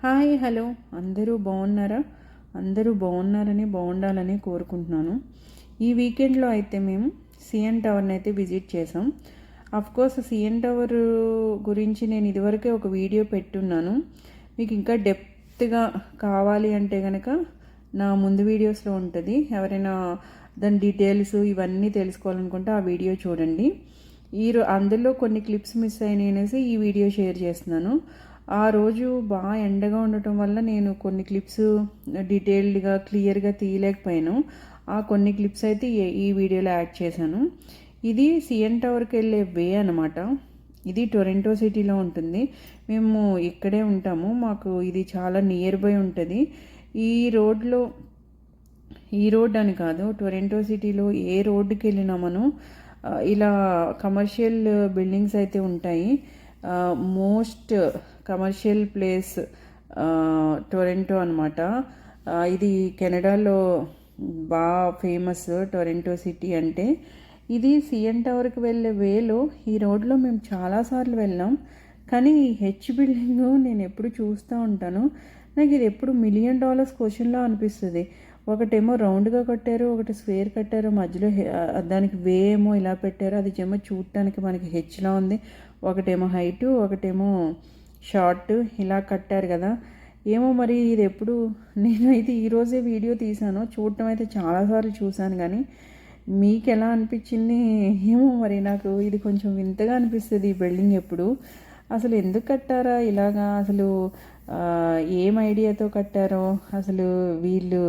Hi hello అందరూ బాగున్నారా? అందరూ బాగుండాలని కోరుకుంటున్నాను. ఈ వీకెండ్లో అయితే మేము సిఎన్ టవర్ని అయితే విజిట్ చేసాం. కోర్స్ సిఎన్ టవర్ గురించి నేను ఇదివరకే ఒక వీడియో పెట్టున్నాను. మీకు ఇంకా డెప్త్గా కావాలి అంటే కనుక నా ముందు వీడియోస్లో ఉంటుంది. ఎవరైనా దాని డీటెయిల్స్ ఇవన్నీ తెలుసుకోవాలనుకుంటే ఆ వీడియో చూడండి. అందులో కొన్ని క్లిప్స్ మిస్ అయినాయి అనేసి ఈ వీడియో షేర్ చేస్తున్నాను. ఆ రోజు బాగా ఎండగా ఉండటం వల్ల నేను కొన్ని క్లిప్స్ డీటెయిల్డ్గా క్లియర్గా తీయలేకపోయాను. ఆ కొన్ని క్లిప్స్ అయితే ఈ వీడియోలో యాడ్ చేశాను. ఇది సిఎన్ టవర్కి వెళ్ళే వే అనమాట. ఇది టొరంటో సిటీలో ఉంటుంది. మేము ఇక్కడే ఉంటాము. మాకు ఇది చాలా నియర్ బై ఉంటుంది. ఈ రోడ్ అని కాదు, టొరంటో సిటీలో ఏ రోడ్డుకి వెళ్ళినా మనం ఇలా కమర్షియల్ బిల్డింగ్స్ అయితే ఉంటాయి. మోస్ట్ కమర్షియల్ ప్లేస్ టొరంటో అనమాట. ఇది కెనడాలో బాగా ఫేమస్ టొరంటో సిటీ అంటే. ఇది సిఎన్ టవర్కి వెళ్ళే వేలో ఈ రోడ్లో మేము చాలాసార్లు వెళ్ళాం. కానీ ఈ హెచ్ బిల్డింగ్ నేను ఎప్పుడు చూస్తూ ఉంటాను. నాకు ఇది ఎప్పుడు $1 మిలియన్ క్వశ్చన్లో అనిపిస్తుంది. ఒకటేమో రౌండ్గా కట్టారు, ఒకటి స్క్వేర్ కట్టారు, మధ్యలో దానికి వే ఏమో ఇలా పెట్టారు. అది ఏమో చూడటానికి మనకి హెచ్లా ఉంది. ఒకటేమో హైటు, ఒకటేమో షార్ట్ ఇలా కట్టారు కదా. ఏమో మరి ఇది ఎప్పుడు నేనైతే ఈరోజే వీడియో తీశాను. చూడటం అయితే చాలాసార్లు చూశాను, కానీ మీకు ఎలా అనిపించింది ఏమో మరి. నాకు ఇది కొంచెం వింతగా అనిపిస్తుంది. ఈ బిల్డింగ్ ఎప్పుడు అసలు ఎందుకు కట్టారా ఇలాగా, అసలు ఏం ఐడియాతో కట్టారో, అసలు వీళ్ళు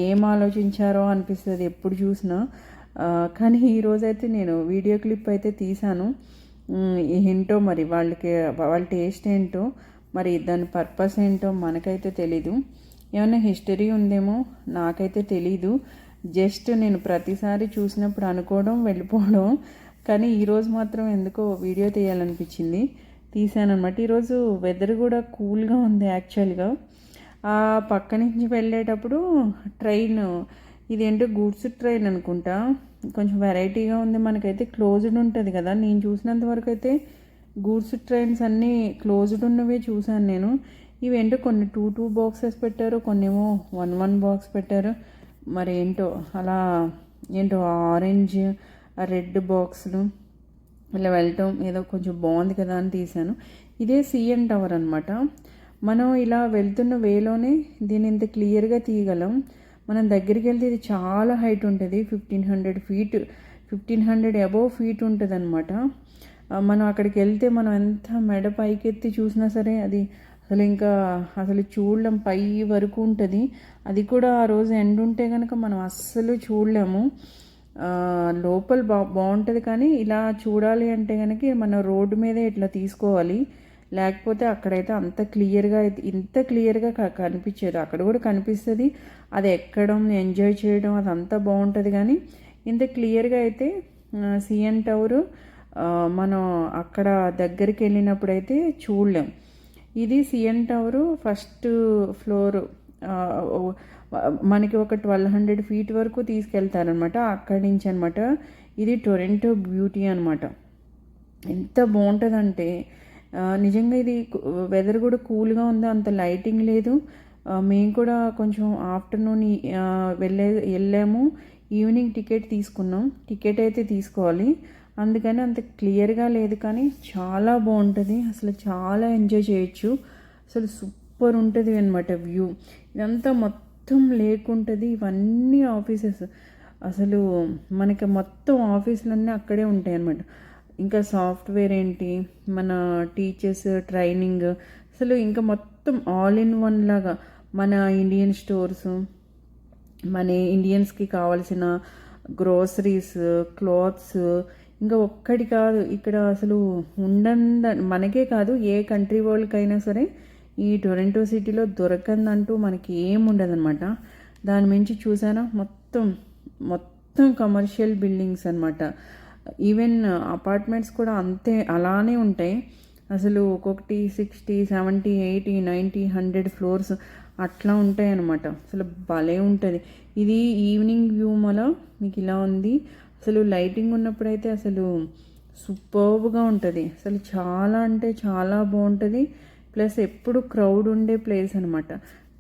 ఏం ఆలోచించారో అనిపిస్తుంది ఎప్పుడు చూసినా. కానీ ఈరోజైతే నేను వీడియో క్లిప్ అయితే తీశాను. ఏంటో మరి వాళ్ళ టేస్ట్ ఏంటో, మరి దాని పర్పస్ ఏంటో మనకైతే తెలీదు. ఏమైనా హిస్టరీ ఉందేమో నాకైతే తెలీదు. జస్ట్ నేను ప్రతిసారి చూసినప్పుడు అనుకోవడం వెళ్ళిపోవడం. కానీ ఈరోజు మాత్రం ఎందుకో వీడియో తీయాలనిపించింది, తీసానమాట. ఈరోజు వెదర్ కూడా కూల్గా ఉంది యాక్చువల్గా. ఆ పక్క నుంచి వెళ్ళేటప్పుడు ట్రైన్, ఇదేంటో గూడ్స్ ట్రైన్ అనుకుంటా, కొంచెం వెరైటీగా ఉంది. మనకైతే క్లోజ్డ్ ఉంటుంది కదా. నేను చూసినంత వరకు అయితే గూడ్స్ ట్రైన్స్ అన్నీ క్లోజ్డ్ ఉన్నవే చూశాను నేను. ఇవేంటో కొన్ని 2 బాక్సెస్ పెట్టారు, కొన్ని ఏమో 1 బాక్స్ పెట్టారు. మరి ఏంటో అలా ఏంటో ఆరెంజ్ రెడ్ బాక్స్లు ఇలా వెళ్ళటం ఏదో కొంచెం బాగుంది కదా అని తీశాను. ఇదే సిఎన్ టవర్ అనమాట. మనం ఇలా వెళ్తున్న వేలోనే దీన్ని ఇంత క్లియర్గా తీయగలం. మనం దగ్గరికి వెళ్తే ఇది చాలా హైట్ ఉంటుంది. 1500 ఫీట్, 1500 అబోవ్ ఫీట్ ఉంటుంది అనమాట. మనం అక్కడికి వెళ్తే మనం ఎంత మెడ పైకెత్తి చూసినా సరే అది అసలు చూడలేం. పై వరకు ఉంటుంది. అది కూడా ఆ రోజు ఎండ్ ఉంటే కనుక మనం అస్సలు చూడలేము. లోపల బాగుంటుంది, కానీ ఇలా చూడాలి అంటే కనుక మన రోడ్డు మీదే ఇట్లా తీసుకోవాలి. లేకపోతే అక్కడైతే ఇంత క్లియర్గా కనిపించేది. అక్కడ కూడా కనిపిస్తుంది. అది ఎక్కడం, ఎంజాయ్ చేయడం అదంతా బాగుంటుంది, కానీ ఇంత క్లియర్గా అయితే సిఎన్ టవర్ మనం అక్కడ దగ్గరికి వెళ్ళినప్పుడైతే చూడలేం. ఇది సిఎన్ టవర్ ఫస్ట్ ఫ్లోర్. మనకి ఒక 1200 ఫీట్ వరకు తీసుకెళ్తారనమాట అక్కడి నుంచి అనమాట. ఇది టొరంటో బ్యూటీ అనమాట. ఎంత బాగుంటుందంటే నిజంగా ఇది వెదర్ కూడా కూల్గా ఉంది, అంత లైటింగ్ లేదు. మేము కూడా కొంచెం ఆఫ్టర్నూన్ వెళ్ళాము. ఈవినింగ్ టికెట్ తీసుకున్నాం. టికెట్ అయితే తీసుకోవాలి, అందుకని అంత క్లియర్గా లేదు, కానీ చాలా బాగుంటుంది. అసలు చాలా ఎంజాయ్ చేయొచ్చు. అసలు సూపర్ ఉంటుంది అనమాట వ్యూ. ఇదంతా మొత్తం లేకుంటుంది. ఇవన్నీ ఆఫీసెస్. అసలు మనకి మొత్తం ఆఫీసులన్నీ అక్కడే ఉంటాయి అన్నమాట. ఇంకా సాఫ్ట్వేర్ ఏంటి, మన టీచర్స్ ట్రైనింగ్, అసలు ఇంకా మొత్తం ఆల్ ఇన్ వన్ లాగా మన ఇండియన్ స్టోర్స్, మన ఇండియన్స్కి కావాల్సిన గ్రోసరీస్, క్లాత్స్, ఇంకా ఒక్కటి కాదు ఇక్కడ అసలు మనకే కాదు ఏ కంట్రీ వాళ్ళకైనా సరే ఈ టొరంటో సిటీలో దొరకందంటూ మనకి ఏం ఉండదన్నమాట. దాని మించి చూసారా మొత్తం కమర్షియల్ బిల్డింగ్స్ అనమాట. ఈవెన్ అపార్ట్మెంట్స్ కూడా అలానే ఉంటాయి. అసలు ఒక్కొక్కటి 60, 70, 80, 90, 100 ఫ్లోర్స్ అట్లా ఉంటాయి అన్నమాట. అసలు భలే ఉంటుంది. ఇది ఈవినింగ్ వ్యూ మీకు ఇలా ఉంది. అసలు లైటింగ్ ఉన్నప్పుడైతే అసలు సూపర్బ్గా ఉంటుంది. అసలు చాలా అంటే చాలా బాగుంటుంది. ప్లస్ ఎప్పుడు క్రౌడ్ ఉండే ప్లేస్ అనమాట.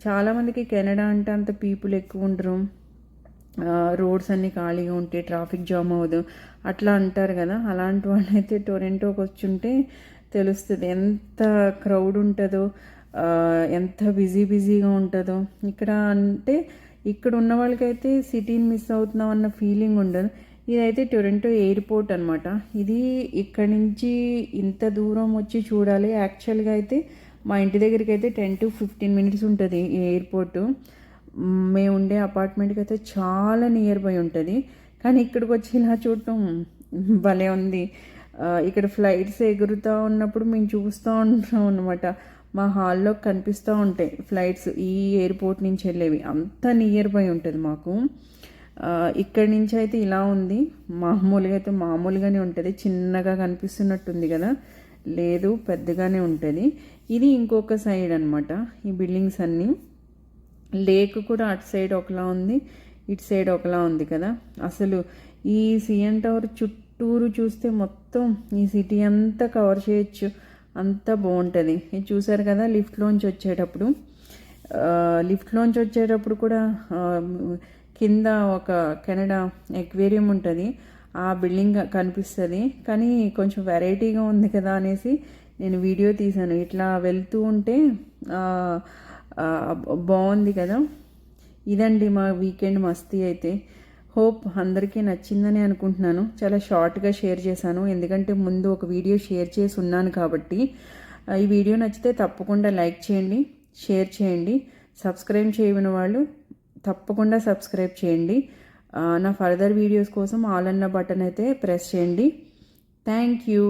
చాలామందికి కెనడా అంటే అంత పీపుల్ ఎక్కువ ఉండరు, రోడ్స్ అన్నీ ఖాళీగా ఉంటే ట్రాఫిక్ జామ్ అవ్వదు అట్లా అంటారు కదా. అలాంటి వాళ్ళైతే టొరంటోకి వచ్చుంటే తెలుస్తుంది ఎంత క్రౌడ్ ఉంటుందో, ఎంత బిజీగా ఉంటుందో. ఇక్కడ అంటే ఇక్కడ ఉన్న వాళ్ళకైతే సిటీని మిస్ అవుతున్నాం అన్న ఫీలింగ్ ఉండదు. ఇదైతే టొరంటో ఎయిర్పోర్ట్ అనమాట. ఇది ఇక్కడి నుంచి ఇంత దూరం వచ్చి చూడాలి. యాక్చువల్గా అయితే మా ఇంటి దగ్గరికి అయితే 10 to 15 minutes ఉంటుంది ఈ ఎయిర్పోర్టు. మేము ఉండే అపార్ట్మెంట్కి అయితే చాలా నియర్ బై ఉంటుంది. కానీ ఇక్కడికి వచ్చి ఇలా చూడటం భలే ఉంది. ఇక్కడ ఫ్లైట్స్ ఎగురుతూ ఉన్నప్పుడు మేము చూస్తూ ఉంటాం అనమాట. మా హాల్లో కనిపిస్తూ ఉంటాయి ఫ్లైట్స్ ఈ ఎయిర్పోర్ట్ నుంచి వెళ్ళేవి. అంత నియర్ బై ఉంటుంది మాకు. ఇక్కడి నుంచి అయితే ఇలా ఉంది. మామూలుగా అయితే మామూలుగానే ఉంటుంది, చిన్నగా కనిపిస్తున్నట్టుంది కదా, లేదు పెద్దగానే ఉంటుంది. ఇది ఇంకొక సైడ్ అనమాట. ఈ బిల్డింగ్స్ అన్నీ, లేక్ కూడా అటు సైడ్ ఒకలా ఉంది, ఇటు సైడ్ ఒకలా ఉంది కదా. అసలు ఈ సిఎన్ టవర్ చుట్టూరు చూస్తే మొత్తం ఈ సిటీ అంతా కవర్ చేయొచ్చు, అంతా బాగుంటుంది. ఇది చూసారు కదా లిఫ్ట్లోంచి వచ్చేటప్పుడు కూడా కింద ఒక కెనడా ఎక్వేరియం ఉంటుంది, ఆ బిల్డింగ్ కనిపిస్తుంది. కానీ కొంచెం వెరైటీగా ఉంది కదా అనేసి నేను వీడియో తీశాను. ఇట్లా వెళ్తూ ఉంటే బాగుంది కదా. ఇదండి మా వీకెండ్ మస్తీ అయితే. హోప్ అందరికీ నచ్చిందని అనుకుంటున్నాను. చాలా షార్ట్గా షేర్ చేశాను, ఎందుకంటే ముందు ఒక వీడియో షేర్ చేసి ఉన్నాను కాబట్టి. ఈ వీడియో నచ్చితే తప్పకుండా లైక్ చేయండి, షేర్ చేయండి. సబ్స్క్రైబ్ చేయని వాళ్ళు తప్పకుండా సబ్స్క్రైబ్ చేయండి. నా ఫర్దర్ వీడియోస్ కోసం ఆల్ అన్న బటన్ అయితే ప్రెస్ చేయండి. Thank you.